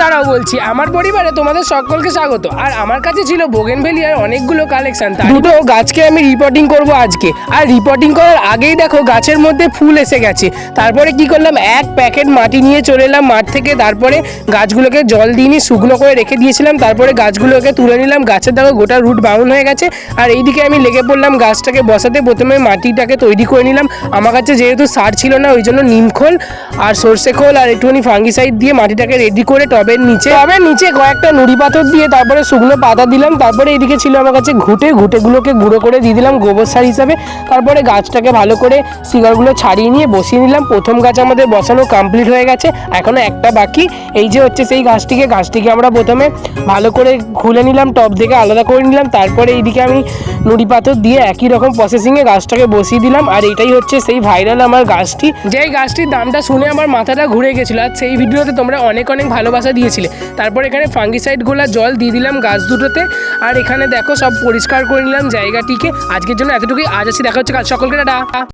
দাঁড়াও বলছি, আমার পরিবারে তোমাদের সকলকে স্বাগত। আর আমার কাছে ছিল বোগেনভেলিয়ার অনেকগুলো কালেকশন, দুটো গাছকে আমি রিপোর্টিং করব আজকে। আর রিপোর্টিং করার আগেই দেখো গাছের মধ্যে ফুল এসে গেছে। তারপরে কি করলাম, এক প্যাকেট মাটি নিয়ে চলে এলাম মাঠ থেকে। তারপরে গাছগুলোকে জল দিইনি, শুকনো করে রেখে দিয়েছিলাম। তারপরে গাছগুলোকে তুলে নিলাম। গাছের দেখো গোটা রুট বাউন হয়ে গেছে। আর এইদিকে আমি লেগে পড়লাম গাছটাকে বসাতে। প্রথমে মাটিটাকে তৈরি করে নিলাম। আমার কাছে যেহেতু সার ছিল না, ওই জন্য নিমখোল আর সর্ষে খোল আর একটুখানি ফাঙ্গিসাইড দিয়ে মাটিটাকে রেডি করে টবের নিচে কয়েকটা নুড়ি পাথর দিয়ে তারপরে শুকনো পাতা দিলাম। তারপরে এইদিকে ছিল আমার কাছে ঘুটেগুলোকে গুঁড়ো করে দিয়ে দিলাম গোবর সার হিসাবে। তারপরে গাছটাকে ভালো করে শিকড়গুলো ছাড়িয়ে নিয়ে বসিয়ে নিলাম। প্রথম গাছ আমাদের বসানো কমপ্লিট হয়ে গেছে, এখনো একটা বাকি। এই যে হচ্ছে সেই গাছটিকে আমরা প্রথমে ভালো করে খুলে নিলাম, টব থেকে আলাদা করে নিলাম। তারপরে এইদিকে আমি নুড়ি পাথর দিয়ে একই রকম প্রসেসিংয়ে গাছটাকে বসিয়ে দিলাম। আর এটাই হচ্ছে সেই ভাইরাল আমার গাছটি, যেই গাছটির দামটা শুনে আমার মাথাটা ঘুরে গেছিলো। আর সেই ভিডিওতে তোমরা অনেক ভালোবাসা দিয়েছিলে। তারপর এখানে ফাঙ্গিসাইডগুলো জল দিয়ে দিলাম গাছ দুটোতে। আর এখানে দেখো সব পরিষ্কার করে নিলাম জায়গাটিকে। আজকের জন্য এতটুকুই, আজ আসি, দেখা হচ্ছে কাল। সকলকে টাটা।